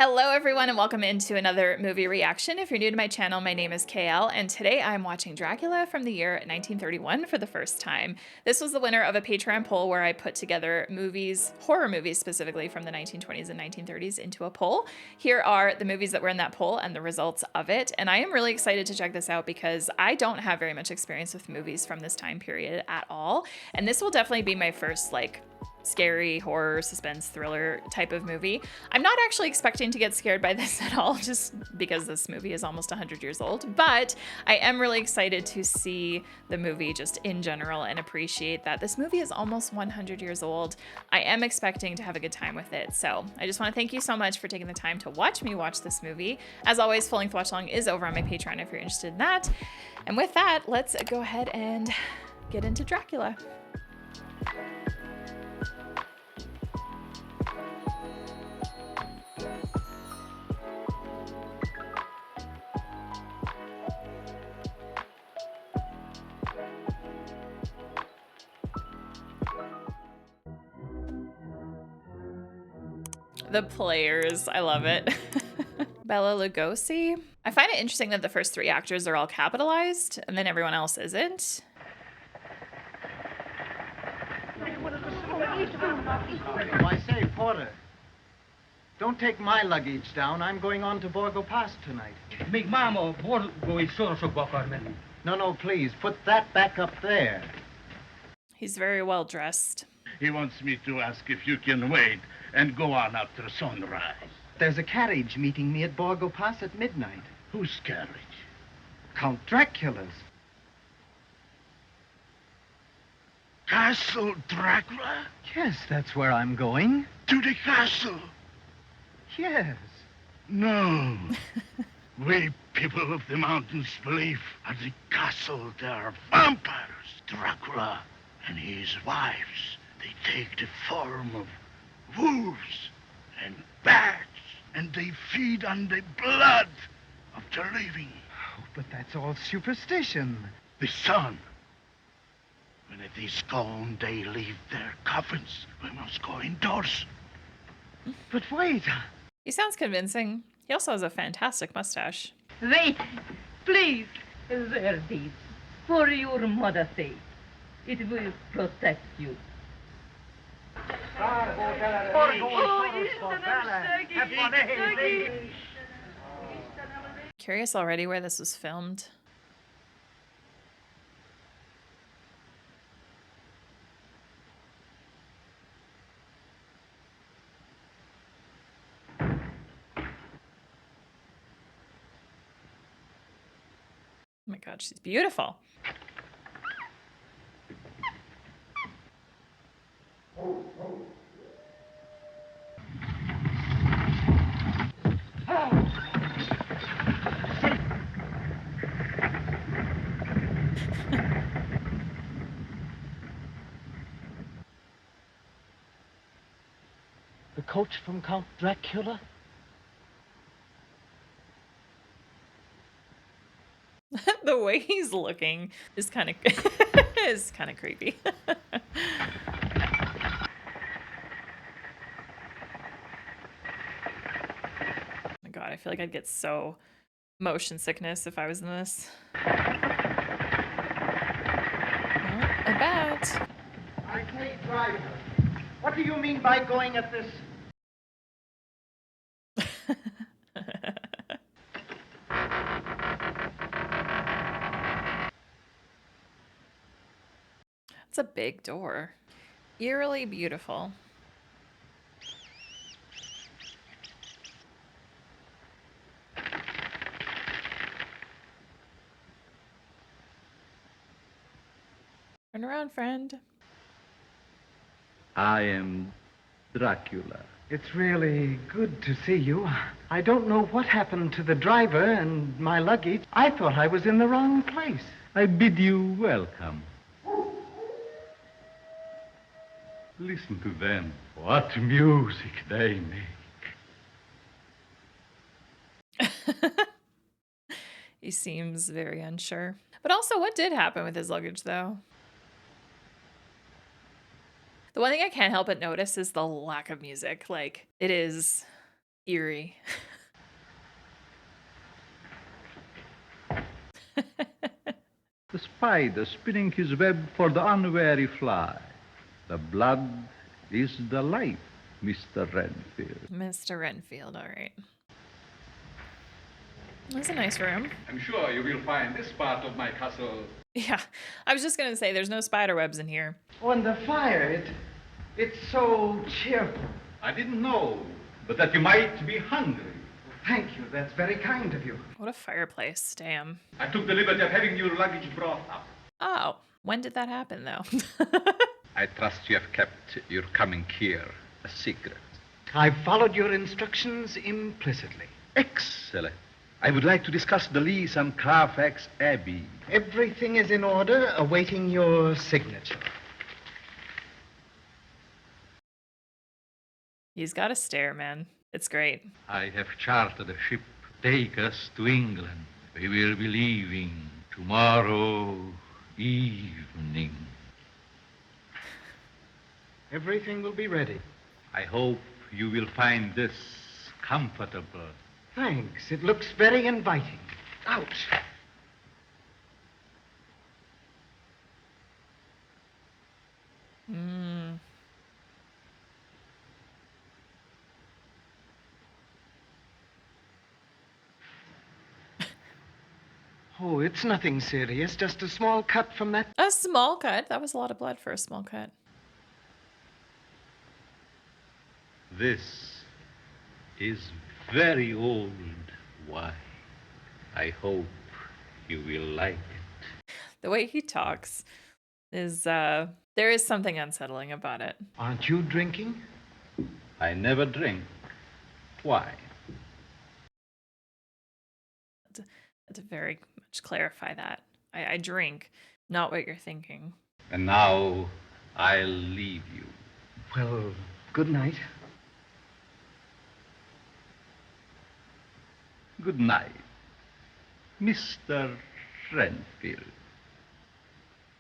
Hello, everyone, and welcome into another movie reaction. If you're new to my channel, my name is KL, and today I'm watching Dracula from the year 1931 for the first time. This was the winner of a Patreon poll where I put together movies, horror movies specifically from the 1920s and 1930s into a poll. Here are the movies that were in that poll and the results of it, and I am really excited to check this out because I don't have very much experience with movies from this time period at all, and this will definitely be my first, scary horror suspense thriller type of movie. I'm not actually expecting to get scared by this at all, just because this movie is almost 100 years old, but I am really excited to see the movie just in general and appreciate that this movie is almost 100 years old. I am expecting to have a good time with it, so I just want to thank you so much for taking the time to watch me watch this movie. As always, full length watch along is over on my Patreon if you're interested in that. And with that, let's go ahead and get into Dracula. The players, I love it. Bela Lugosi. I find it interesting that the first three actors are all capitalized and then everyone else isn't. Oh, I say, Porter, don't take my luggage down. I'm going on to Borgo Pass tonight. Még máma Borgói sorosokba akar menni. No, please, put that back up there. He's very well dressed. He wants me to ask if you can wait and go on after sunrise. There's a carriage meeting me at Borgo Pass at midnight. Whose carriage? Count Dracula's. Castle Dracula? Yes, that's where I'm going. To the castle? Yes. No. We people of the mountains believe at the castle there are vampires. Dracula and his wives, they take the form of wolves and bats, and they feed on the blood of the living. Oh, but that's all superstition. The sun, when it is gone, they leave their coffins. We must go indoors. But wait. He sounds convincing. He also has a fantastic mustache. Wait, please. Wear these for your mother's sake. It will protect you. Curious already where this was filmed. Oh my God, she's beautiful. The coach from Count Dracula? The way he's looking is kind of is kind of creepy. Oh my God, I feel like I'd get so motion sickness if I was in this. Well, a bat. I say, driver, what do you mean by going at this? It's a big door. Eerily beautiful. Turn around, friend. I am Dracula. It's really good to see you. I don't know what happened to the driver and my luggage. I thought I was in the wrong place. I bid you welcome. Listen to them. What music they make. He seems very unsure. But also, what did happen with his luggage, though? The one thing I can't help but notice is the lack of music. Like, it is Eerie. The spider spinning his web for the unwary fly. The blood is the life, Mr. Renfield. Mr. Renfield, all right. That's a nice room. I'm sure you will find this part of my castle. Yeah, I was just gonna say there's no spider webs in here. Oh, and the fire, it's so cheerful. I didn't know, but that you might be hungry. Thank you. That's very kind of you. What a fireplace, damn. I took the liberty of having your luggage brought up. Oh, when did that happen though? I trust you have kept your coming here a secret. I've followed your instructions implicitly. Excellent. I would like to discuss the lease on Carfax Abbey. Everything is in order, awaiting your signature. He's got a stare, man. It's great. I have chartered a ship to take us to England. We will be leaving tomorrow evening. Everything will be ready. I hope you will find this comfortable. Thanks. It looks very inviting. Ouch. Mm. Oh, it's nothing serious. Just a small cut from that. A small cut. That was a lot of blood for a small cut. This is very old wine. I hope you will like it. The way he talks is, there is something unsettling about it. Aren't you drinking? I never drink. Why? To very much clarify that. I drink, not what you're thinking. And now I'll leave you. Well, good night. Good night, Mr. Renfield.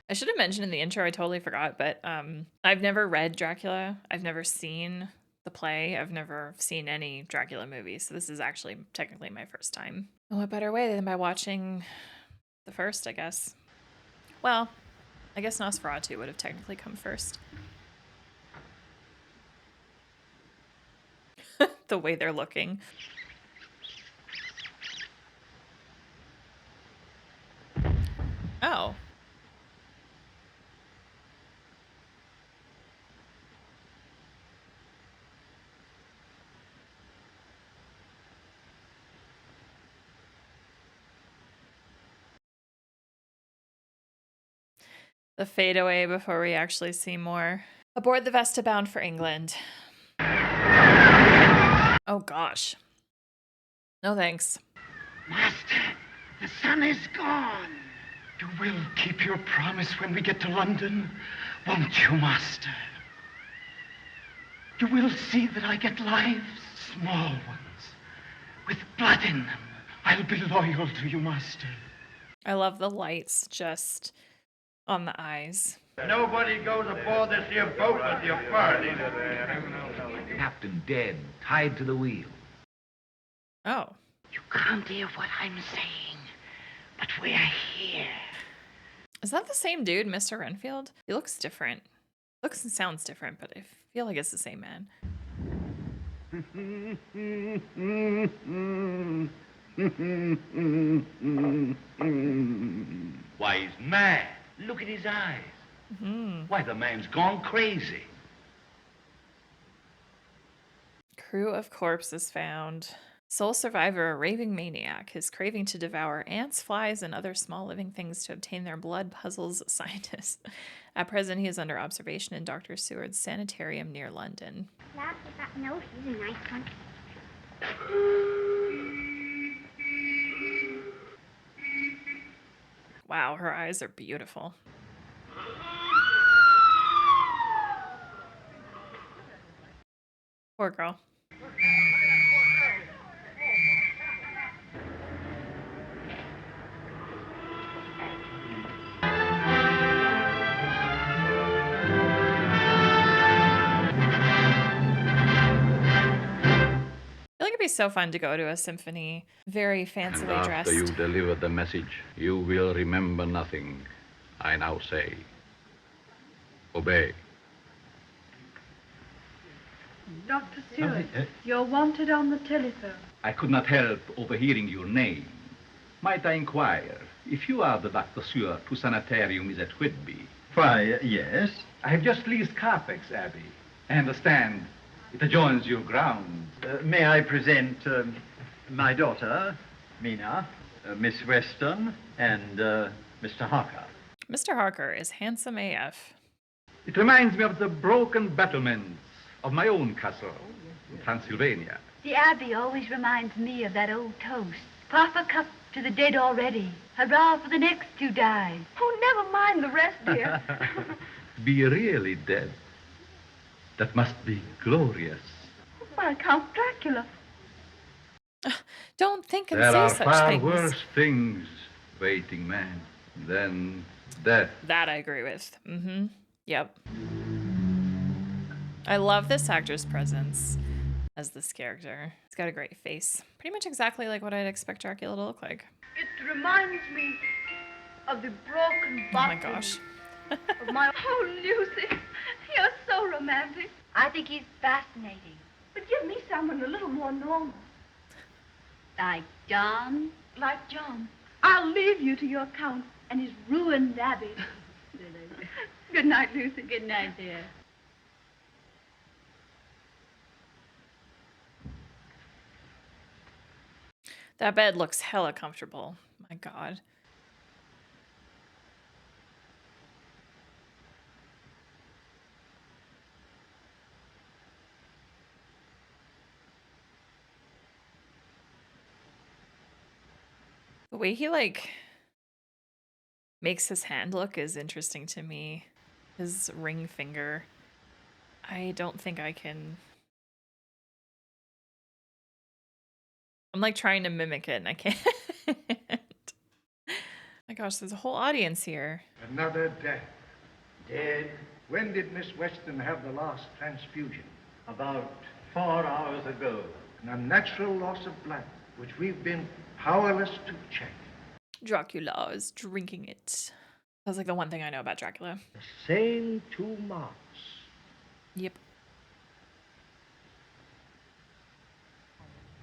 I should have mentioned in the intro, I totally forgot, but I've never read Dracula. I've never seen the play. I've never seen any Dracula movies. So this is actually technically my first time. And what better way than by watching the first, I guess. Well, I guess Nosferatu would have technically come first. The way they're looking. Oh. The fadeaway before we actually see more. Aboard the Vesta bound for England. Oh gosh. No thanks. Master, the sun is gone. You will keep your promise when we get to London, won't you, Master? You will see that I get lives, small ones, with blood in them. I'll be loyal to you, Master. I love the lights just on the eyes. Nobody goes aboard this here boat with your party. Captain dead, tied to the wheel. Oh. You can't hear what I'm saying, but we're here. Is that the same dude, Mr. Renfield? He looks different. Looks and sounds different, but I feel like it's the same man. Why, he's mad. Look at his eyes. Why, the man's gone crazy. Crew of corpses found. Sole survivor, a raving maniac. His craving to devour ants, flies, and other small living things to obtain their blood puzzles scientists. At present, he is under observation in Dr. Seward's sanitarium near London. That nose is a nice one. Wow, her eyes are beautiful. Poor girl. I feel like so fun to go to a symphony, very And fancily after dressed. you deliver the message, you will remember nothing. I now say, obey. Dr. Stewart, you're wanted on the telephone. I could not help overhearing your name. Might I inquire if you are the Dr. Stewart whose sanitarium is at Whitby? Why, yes. I have just leased Carfax Abbey. I understand it adjoins your grounds. May I present my daughter, Mina, Miss Weston, and Mr. Harker. Mr. Harker is handsome AF. It reminds me of the broken battlements of my own castle in Transylvania. The Abbey always reminds me of that old toast. Half a cup to the dead already. Hurrah for the next who dies. Oh, never mind the rest, dear. Be really dead. That must be glorious. Why, Count Dracula. Don't think and There say are such far things. worse things waiting man than death. That I agree with. Mm-hmm. Yep. I love this actor's presence as this character. He's got a great face. Pretty much exactly like what I'd expect Dracula to look like. It reminds me of the broken Oh my bottle gosh. of my... Oh, Lucy, you're so romantic. I think he's fascinating. But give me someone a little more normal. Like John? Like John. I'll leave you to your Count and his ruined Abbey. Good night, Lucy. Good night, dear. That bed looks hella comfortable. My God. The way he like makes his hand look is interesting to me. His ring finger. I don't think I can. I'm like trying to mimic it and I can't. My gosh, there's a whole audience here. Another death. Dead? When did Miss Weston have the last transfusion? About 4 hours ago. An unnatural loss of blood, which we've been powerless to check. Dracula is drinking it. That's like the one thing I know about Dracula. The same 2 marks. Yep.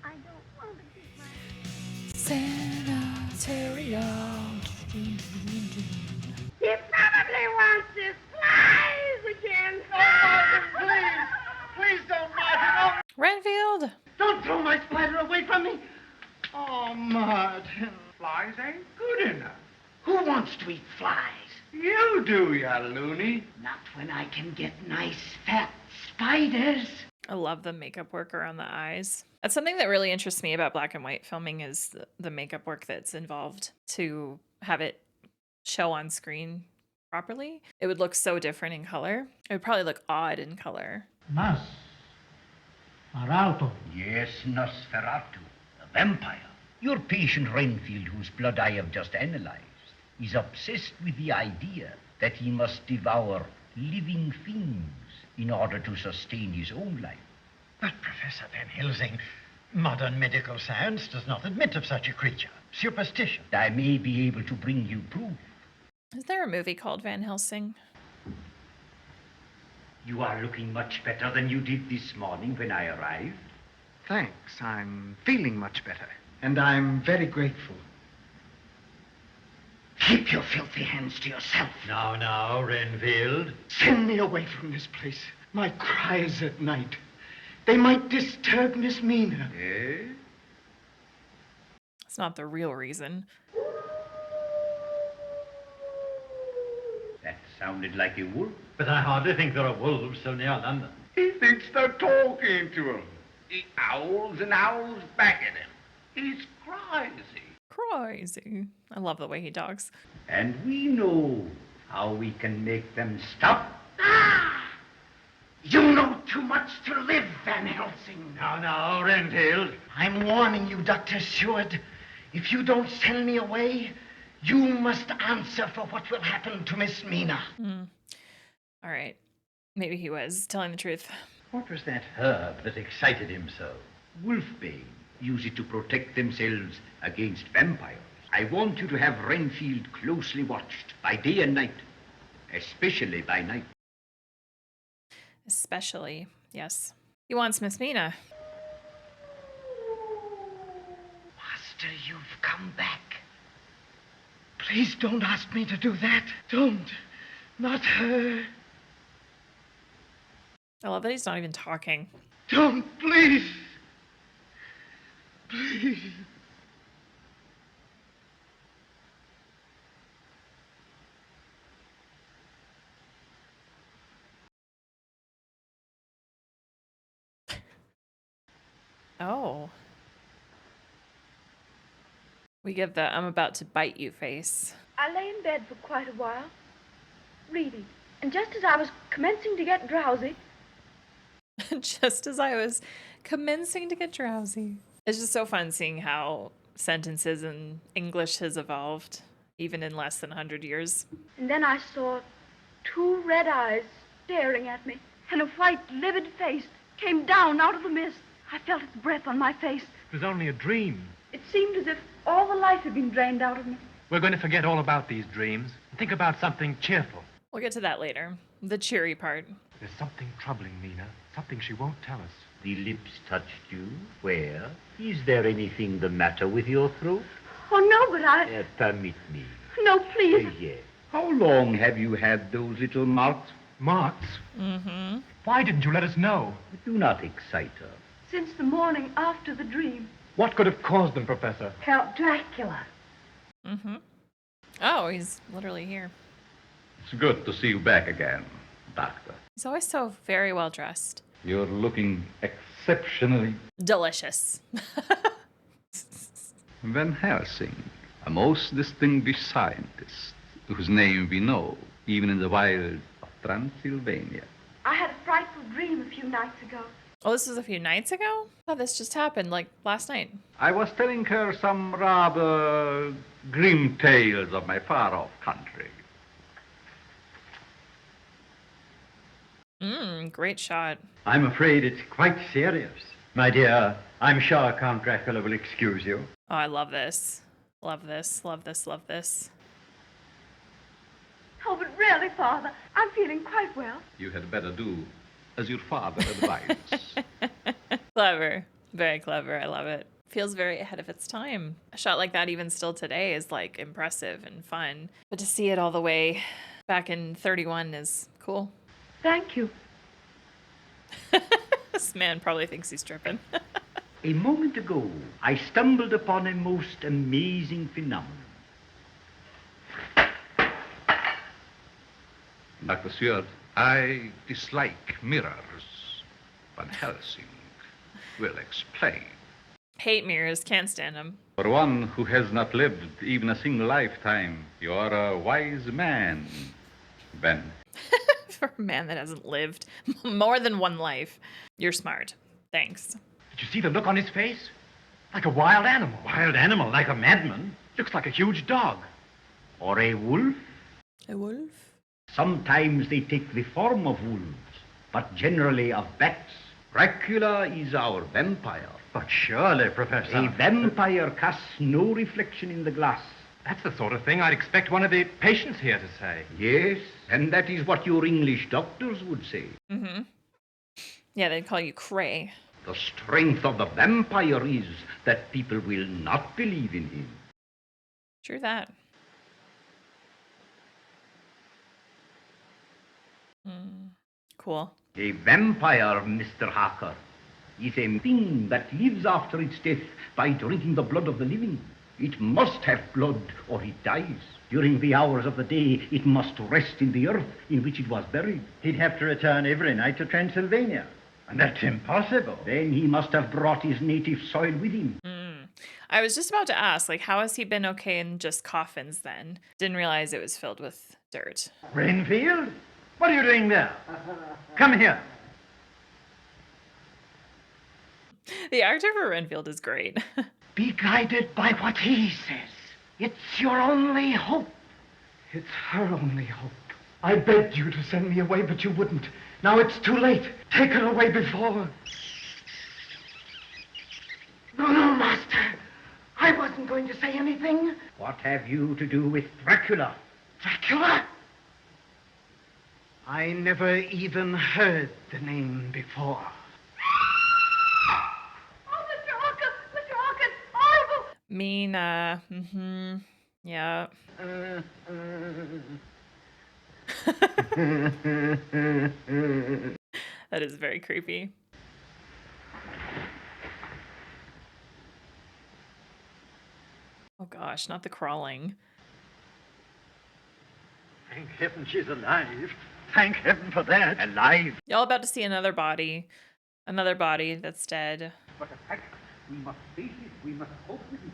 I don't want to be my... Sanitarium. He probably wants his flies again. Please! Please don't, Martin! Renfield! Don't throw my splatter away from me! Oh, Martin. Flies ain't good enough. Who wants to eat flies? You do, ya loony. Not when I can get nice fat spiders. I love the makeup work around the eyes. That's something that really interests me about black and white filming is the makeup work that's involved to have it show on screen properly. It would look so different in color. It would probably look odd in color. Nas. Arauto. Yes, Nosferatu, a vampire. Your patient Renfield, whose blood I have just analyzed, is obsessed with the idea that he must devour living things in order to sustain his own life. But, Professor Van Helsing, modern medical science does not admit of such a creature. Superstition. I may be able to bring you proof. Is there a movie called Van Helsing? You are looking much better than you did this morning when I arrived. Thanks. I'm feeling much better. And I'm very grateful. Keep your filthy hands to yourself. Now, Renfield. Send me away from this place. My cries at night. They might disturb Miss Mina. Eh? It's not the real reason. That sounded like a wolf. But I hardly think there are wolves so near London. He thinks they're talking to him. He owls and owls back at him. He's crazy. Crazy. I love the way he talks. And we know how we can make them stop. You know too much to live, Van Helsing. Now, Renfield. I'm warning you, Dr. Stewart. If you don't send me away, you must answer for what will happen to Miss Mina. All right. Maybe he was telling the truth. What was that herb that excited him so? Wolfbane. use it to protect themselves against vampires. I want you to have Renfield closely watched by day and night, especially by night. Especially, yes. He wants Miss Mina. Master, you've come back. Please don't ask me to do that. Don't. Not her. I love that he's not even talking. Don't, please. Please. Oh. We get the I'm about to bite you face. I lay in bed for quite a while, reading. And just as I was commencing to get drowsy... Just as I was commencing to get drowsy. It's just so fun seeing how sentences in English has evolved, even in less than 100 years. And then I saw 2 red eyes staring at me, and a white, livid face came down out of the mist. I felt its breath on my face. It was only a dream. It seemed as if all the life had been drained out of me. We're going to forget all about these dreams and think about something cheerful. We'll get to that later. The cheery part. There's something troubling Mina, something she won't tell us. The lips touched you? Where? Is there anything the matter with your throat? Oh, no, but I... Permit me. No, please. Yes. How long have you had those little marks? Marks? Mm-hmm. Why didn't you let us know? Do not excite her. Since the morning after the dream. What could have caused them, Professor? Count Dracula. Mm-hmm. Oh, he's literally here. It's good to see you back again, Doctor. He's always so very well dressed. You're looking exceptionally... Delicious. Van Helsing, a most distinguished scientist, whose name we know, even in the wilds of Transylvania. I had a frightful dream a few nights ago. Oh, this was a few nights ago? Oh, this just happened, like, last night. I was telling her some rather grim tales of my far-off country. Great shot. I'm afraid it's quite serious. My dear, I'm sure Count Dracula will excuse you. Oh, I love this. Love this, love this, love this. Oh, but really, Father, I'm feeling quite well. You had better do as your father advised. Clever. Very clever. I love it. Feels very ahead of its time. A shot like that, even still today, is like impressive and fun. But to see it all the way back in 31 is cool. Thank you. This man probably thinks he's tripping. A moment ago, I stumbled upon a most amazing phenomenon. Dr. Stewart, I dislike mirrors. Van Helsing will explain. Hate mirrors, can't stand them. For one who has not lived even a single lifetime, you are a wise man, Ben. For a man that hasn't lived more than one life, you're smart. Thanks. Did you see the look on his face? Like a wild animal. Wild animal, like a madman. Looks like a huge dog. Or a wolf? A wolf? Sometimes they take the form of wolves, but generally of bats. Dracula is our vampire. But surely, Professor... A vampire casts no reflection in the glass. That's the sort of thing I'd expect one of the patients here to say. Yes, and that is what your English doctors would say. Mm-hmm. Yeah, they'd call you cray. The strength of the vampire is that people will not believe in him. True that. Cool. A vampire, Mr. Harker, is a thing that lives after its death by drinking the blood of the living. It must have blood or it dies. During the hours of the day, it must rest in the earth in which it was buried. He'd have to return every night to Transylvania. And that's impossible. Then he must have brought his native soil with him. I was just about to ask, like, how has he been okay in just coffins then? Didn't realize it was filled with dirt. Renfield? What are you doing there? Come here. The actor for Renfield is great. Be guided by what he says. It's your only hope. It's her only hope. I begged you to send me away, but you wouldn't. Now it's too late. Take her away before... No, no, Master. I wasn't going to say anything. What have you to do with Dracula? Dracula? I never even heard the name before. Oh, Mr. Hawkins! Mr. Hawkins! Horrible! Mina. Yeah. That is very creepy. Oh gosh, not the crawling. Thank heaven she's alive. Thank heaven for that. Alive? Y'all about to see another body. Another body that's dead. But a fact, we must face it. We must cope with it.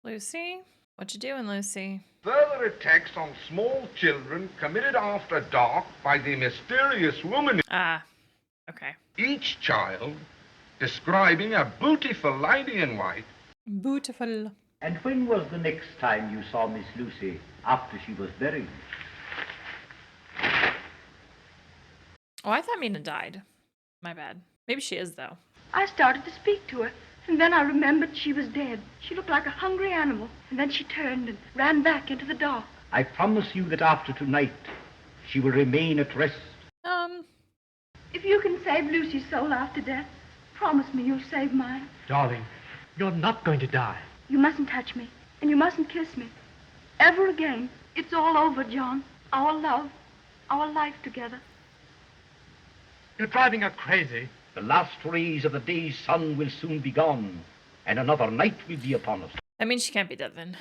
Lucy? What you doing, Lucy? Further attacks on small children committed after dark by the mysterious woman. Ah, okay. Each child describing a beautiful lady in white. Beautiful. And when was the next time you saw Miss Lucy after she was buried? Oh, I thought Mina died. My bad. Maybe she is, though. I started to speak to her, and then I remembered she was dead. She looked like a hungry animal, and then she turned and ran back into the dark. I promise you that after tonight, she will remain at rest. If you can save Lucy's soul after death, promise me you'll save mine. Darling, you're not going to die. You mustn't touch me, and you mustn't kiss me. Ever again. It's all over, John. Our love, our life together. You're driving her crazy. The last rays of the day's sun will soon be gone, and another night will be upon us. That means she can't be dead then.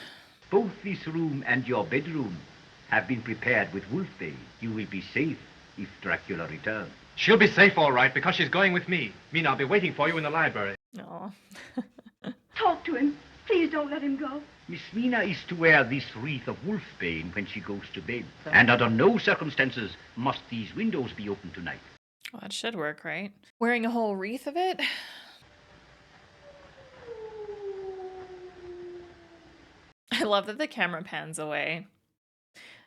Both this room and your bedroom have been prepared with Wolfbane. You will be safe if Dracula returns. She'll be safe, all right, because she's going with me. Mina, I'll be waiting for you in the library. No. Talk to him. Please don't let him go. Miss Mina is to wear this wreath of Wolfbane when she goes to bed. And under no circumstances must these windows be open tonight. Well, that should work, right? Wearing a whole wreath of it? I love that the camera pans away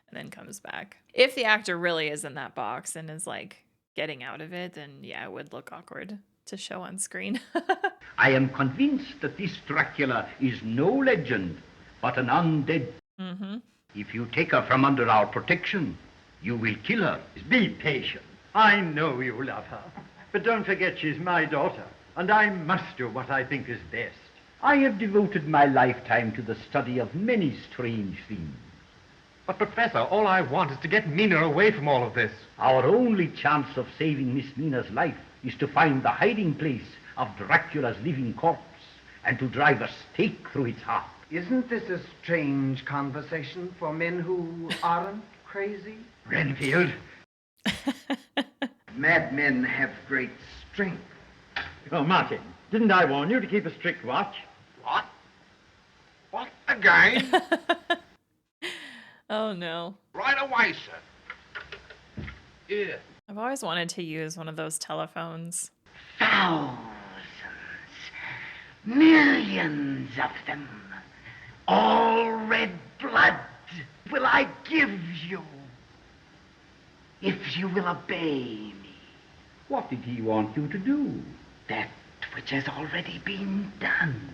and then comes back. If the actor really is in that box and is like getting out of it, then yeah, it would look awkward to show on screen. I am convinced that this Dracula is no legend, but an undead. If you take her from under our protection, you will kill her. Be patient. I know you love her. But don't forget she's my daughter, and I must do what I think is best. I have devoted my lifetime to the study of many strange things. But, Professor, all I want is to get Mina away from all of this. Our only chance of saving Miss Mina's life is to find the hiding place of Dracula's living corpse and to drive a stake through its heart. Isn't this a strange conversation for men who aren't crazy? Renfield. Madmen have great strength. Oh, Martin, didn't I warn you to keep a strict watch? What? What again? Oh no. Right away, sir. Here. I've always wanted to use one of those telephones. Thousands, millions of them, all red blood will I give you if you will obey me. What did he want you to do? That which has already been done.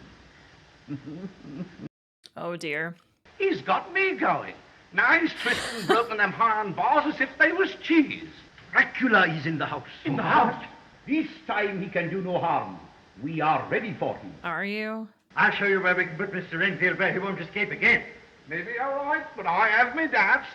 Oh dear. He's got me going. Now he's twisting and broken them iron bars as if they was cheese. Dracula is in the house. In the house? This time he can do no harm. We are ready for him. Are you? I'll show you where we can put Mr. Renfield where he won't escape again. Maybe you're right, but I have me doubts.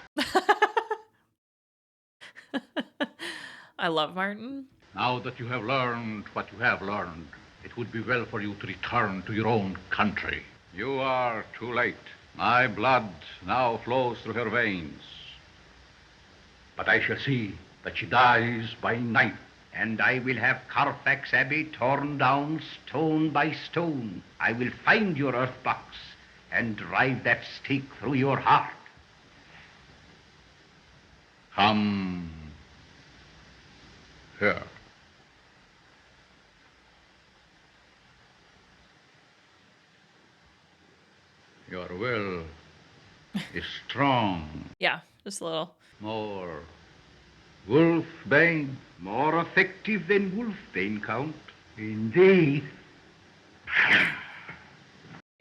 I love Martin. Now that you have learned what you have learned, it would be well for you to return to your own country. You are too late. My blood now flows through her veins. But I shall see that she dies by night. And I will have Carfax Abbey torn down stone by stone. I will find your earth box and drive that stake through your heart. Come here. Your will is strong. Yeah, just a little. More Wolfbane. More effective than Wolfbane, Count. Indeed.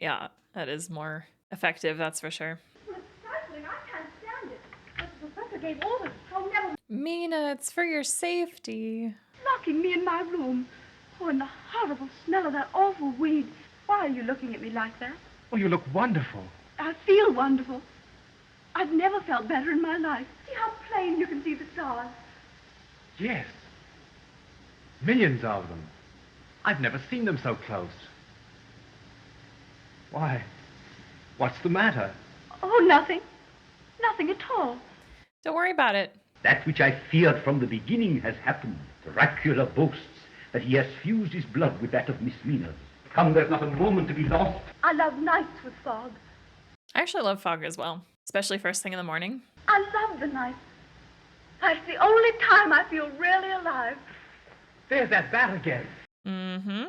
Yeah, that is more effective, that's for sure. Well, it's stifling. I can't stand it. But the professor gave orders. Oh, never Mina, it's for your safety. locking me in my room. Oh, and the horrible smell of that awful weed. Why are you looking at me like that? Oh, you look wonderful. I feel wonderful. I've never felt better in my life. See how plain you can see the stars. Yes. Millions of them. I've never seen them so close. Why? What's the matter? Oh, nothing. Nothing at all. Don't worry about it. That which I feared from the beginning has happened. Dracula boasts that he has fused his blood with that of Miss Mina's. Come, there's not a moment to be lost. I love nights with fog. I actually love fog as well, especially first thing in the morning. I love the night. That's the only time I feel really alive. There's that bat again. Mm-hmm.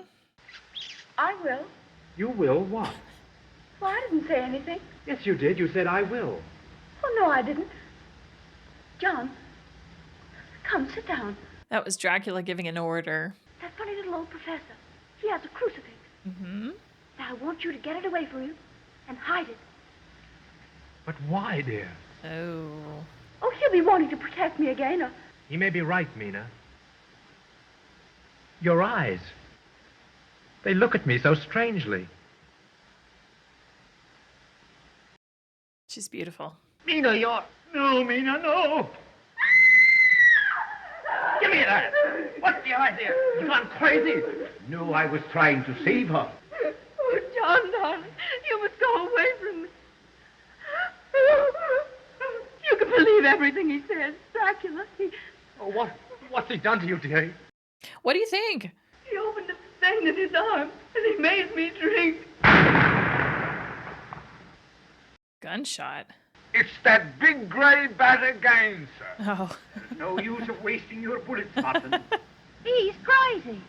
I will. You will what? Well, I didn't say anything. Yes, you did. You said, I will. Oh, no, I didn't. John, come, sit down. That was Dracula giving an order. That funny little old professor. He has a crucifix. Mm-hmm. Now, I want you to get it away from you and hide it. But why, dear? Oh. Oh, he'll be wanting to protect me again, or... He may be right, Mina. Your eyes. They look at me so strangely. She's beautiful. Mina, you're... No, Mina, no! Give me that! What's the idea? You've gone crazy! No, I was trying to save her. Oh, John, darling, you must go away from me. You can believe everything he says. Dracula, Oh, what's he done to you, dear? What do you think? he opened a vein in his arm, and he made me drink. Gunshot. It's that big grey bat again, sir. Oh. No use of wasting your bullets, Watson. He's crazy.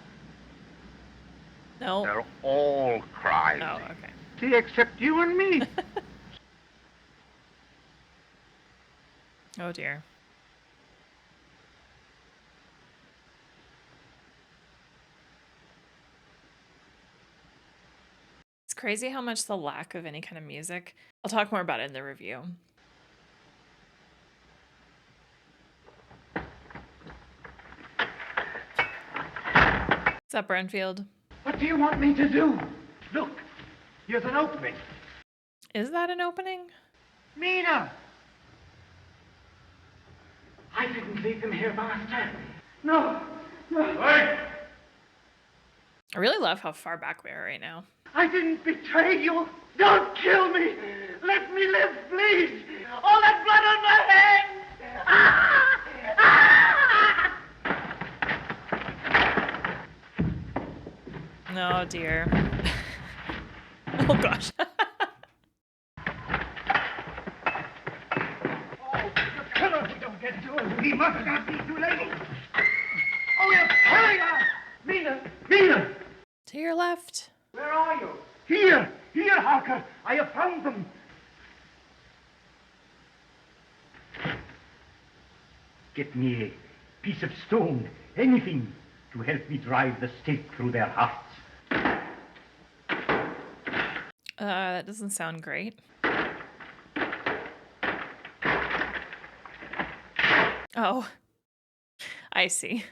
No. They're all crazy. Oh, okay. See, except you and me. Oh, dear. It's crazy how much the lack of any kind of music. I'll talk more about it in the review. What's up, Brenfield? What do you want me to do? Look, here's an opening. Is that an opening? Mina! I didn't leave them here, Master. No, no. Wait! I really love how far back we are right now. I didn't betray you. Don't kill me. Let me live, please. All that blood on my hands. Ah! Ah! Oh, dear. Oh, gosh. Kill her if we don't get to her. We must not be too late. Oh, you're killing her. Mina, Mina. To your left. Where are you? Here, here, Harker. I have found them. Get me a piece of stone, anything, to help me drive the stake through their hearts. That doesn't sound great. Oh. I see.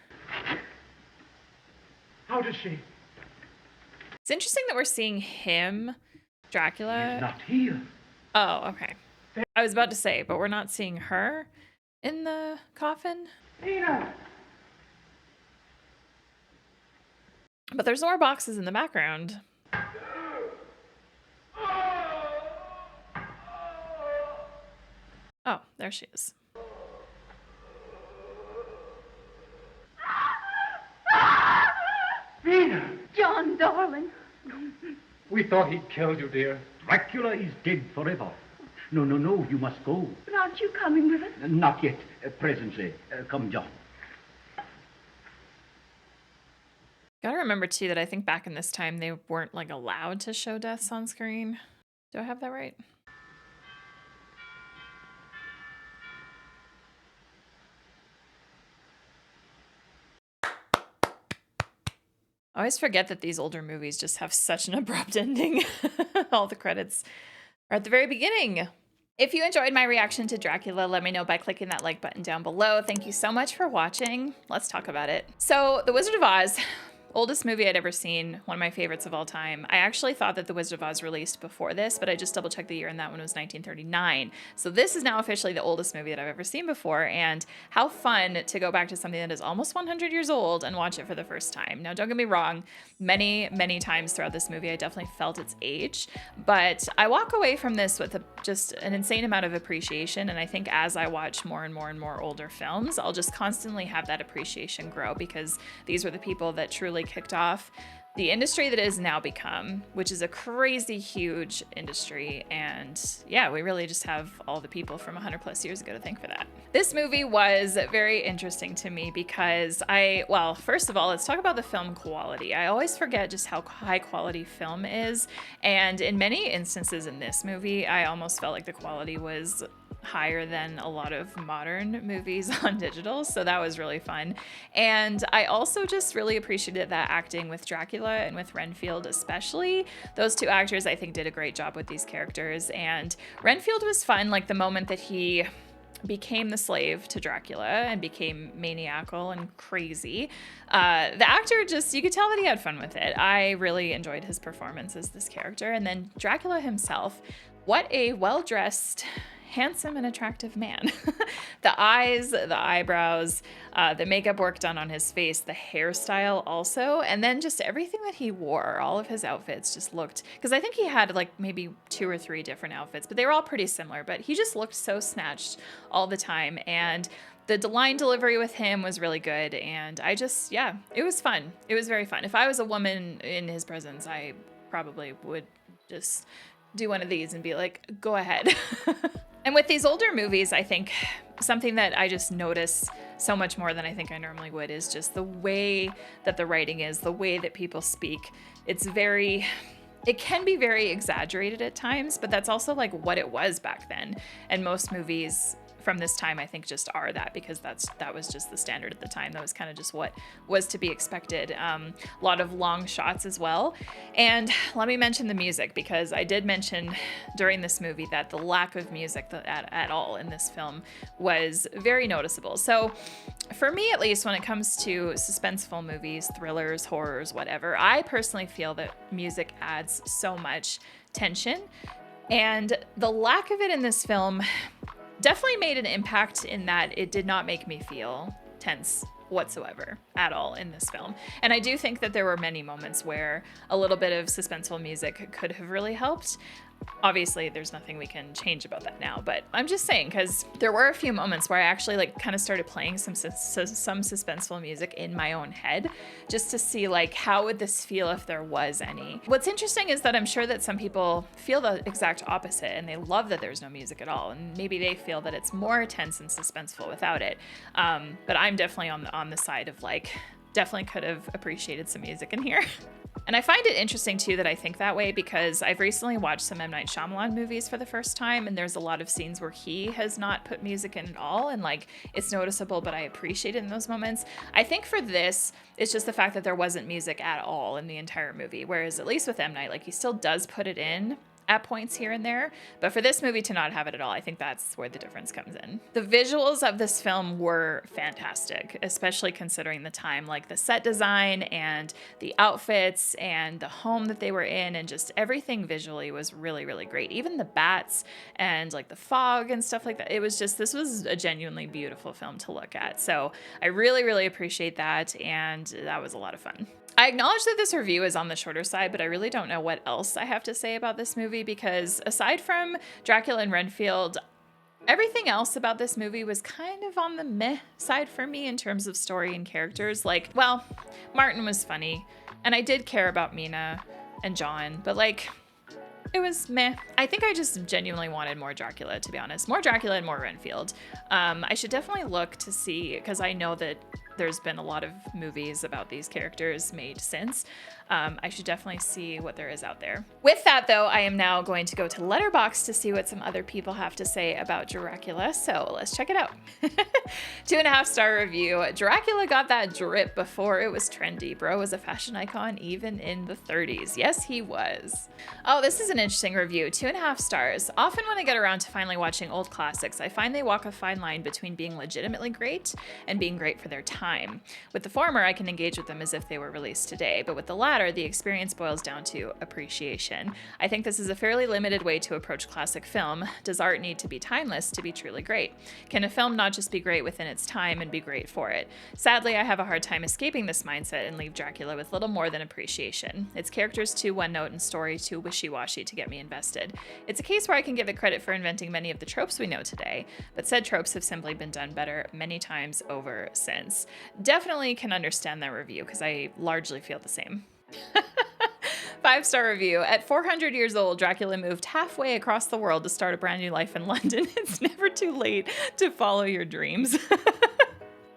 How does she? It's interesting that we're seeing him, Dracula. He's not here. Oh, okay. I was about to say, but we're not seeing her in the coffin. Mina! But there's more boxes in the background. Oh, there she is. Mina! John, darling. We thought he'd killed you, dear. Dracula is dead forever. No, no, no, you must go. But aren't you coming with us? Not yet. Presently. Come, John. Gotta remember, too, that I think back in this time, they weren't, like, allowed to show deaths on screen. Do I have that right? I always forget that these older movies just have such an abrupt ending. All the credits are at the very beginning. If you enjoyed my reaction to Dracula, let me know by clicking that like button down below. Thank you so much for watching. Let's talk about it. So, The Wizard of Oz, oldest movie I'd ever seen, one of my favorites of all time. I actually thought that The Wizard of Oz released before this, but I just double checked the year and that one was 1939. So this is now officially the oldest movie that I've ever seen before, and how fun to go back to something that is almost 100 years old and watch it for the first time. Now, don't get me wrong, many times throughout this movie, I definitely felt its age, but I walk away from this with just an insane amount of appreciation, and I think as I watch more and more older films, I'll just constantly have that appreciation grow, because these were the people that truly kicked off the industry that it has now become, which is a crazy huge industry. And yeah, we really just have all the people from 100+ years ago to thank for that. This movie was very interesting to me because well, first of all, let's talk about the film quality. I always forget just how high quality film is. And in many instances in this movie, I almost felt like the quality was higher than a lot of modern movies on digital, so that was really fun. And I also just really appreciated that acting with Dracula and with Renfield especially. Those two actors I think did a great job with these characters, and Renfield was fun, like the moment that he became the slave to Dracula and became maniacal and crazy. The actor just, you could tell that he had fun with it. I really enjoyed his performance as this character. And then Dracula himself, what a well-dressed, handsome and attractive man. The eyes, the eyebrows, the makeup work done on his face, the hairstyle also, and then just everything that he wore, all of his outfits just looked, because I think he had like maybe 2 or 3 different outfits, but they were all pretty similar, but he just looked so snatched all the time. And the line delivery with him was really good, and yeah, it was fun. It was very fun. If I was a woman in his presence, I probably would just do one of these and be like, go ahead. And with these older movies, I think something that I just notice so much more than I think I normally would is just the way that the writing is, the way that people speak. It can be very exaggerated at times, but that's also like what it was back then. And most movies from this time, I think, just are that, because that was just the standard at the time. That was kind of just what was to be expected. A lot of long shots as well. And let me mention the music, because I did mention during this movie that the lack of music at all in this film was very noticeable. So for me, at least, when it comes to suspenseful movies, thrillers, horrors, whatever, I personally feel that music adds so much tension. And the lack of it in this film definitely made an impact in that it did not make me feel tense whatsoever at all in this film. And I do think that there were many moments where a little bit of suspenseful music could have really helped. Obviously, there's nothing we can change about that now, but I'm just saying, because there were a few moments where I actually like kind of started playing some suspenseful music in my own head, just to see like how would this feel if there was any. What's interesting is that I'm sure that some people feel the exact opposite, and they love that there's no music at all, and maybe they feel that it's more tense and suspenseful without it. But I'm definitely on the side of like, definitely could have appreciated some music in here. And I find it interesting too that I think that way, because I've recently watched some M. Night Shyamalan movies for the first time, and there's a lot of scenes where he has not put music in at all, and like it's noticeable, but I appreciate it in those moments. I think for this, it's just the fact that there wasn't music at all in the entire movie, whereas at least with M. Night, like he still does put it in at points here and there, but for this movie to not have it at all, I think that's where the difference comes in. The visuals of this film were fantastic, especially considering the time, like the set design and the outfits and the home that they were in, and just everything visually was really, really great. Even the bats and like the fog and stuff like that. It was just, this was a genuinely beautiful film to look at. So I really, really appreciate that, and that was a lot of fun. I acknowledge that this review is on the shorter side, but I really don't know what else I have to say about this movie, because aside from Dracula and Renfield, everything else about this movie was kind of on the meh side for me in terms of story and characters. Like, well, Martin was funny, and I did care about Mina and John, but like, it was meh. I think I just genuinely wanted more Dracula, to be honest. More Dracula and more Renfield. I should definitely look to see, because I know that There's been a lot of movies about these characters made since. I should definitely see what there is out there. With that though, I am now going to go to Letterboxd to see what some other people have to say about Dracula, so let's check it out. 2.5-star review. Dracula got that drip before it was trendy. Bro was a fashion icon even in the 30s. Yes, he was. Oh, this is an interesting review. 2.5 stars. Often when I get around to finally watching old classics, I find they walk a fine line between being legitimately great and being great for their time. With the former, I can engage with them as if they were released today, but with the latter, the experience boils down to appreciation. I think this is a fairly limited way to approach classic film. Does art need to be timeless to be truly great? Can a film not just be great within its time and be great for it? Sadly, I have a hard time escaping this mindset and leave Dracula with little more than appreciation. Its characters too one-note and story too wishy-washy to get me invested. It's a case where I can give it credit for inventing many of the tropes we know today, but said tropes have simply been done better many times over since. Definitely can understand that review because I largely feel the same. 5-star review. At 400 years old, Dracula moved halfway across the world to start a brand new life in London. It's never too late to follow your dreams.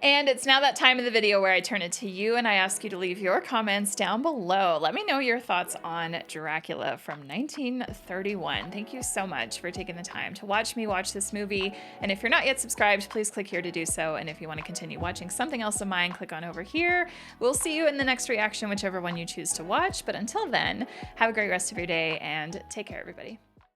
And it's now that time of the video where I turn it to you and I ask you to leave your comments down below. Let me know your thoughts on Dracula from 1931. Thank you so much for taking the time to watch me watch this movie. And if you're not yet subscribed, please click here to do so. And if you want to continue watching something else of mine, click on over here. We'll see you in the next reaction, whichever one you choose to watch. But until then, have a great rest of your day and take care, everybody.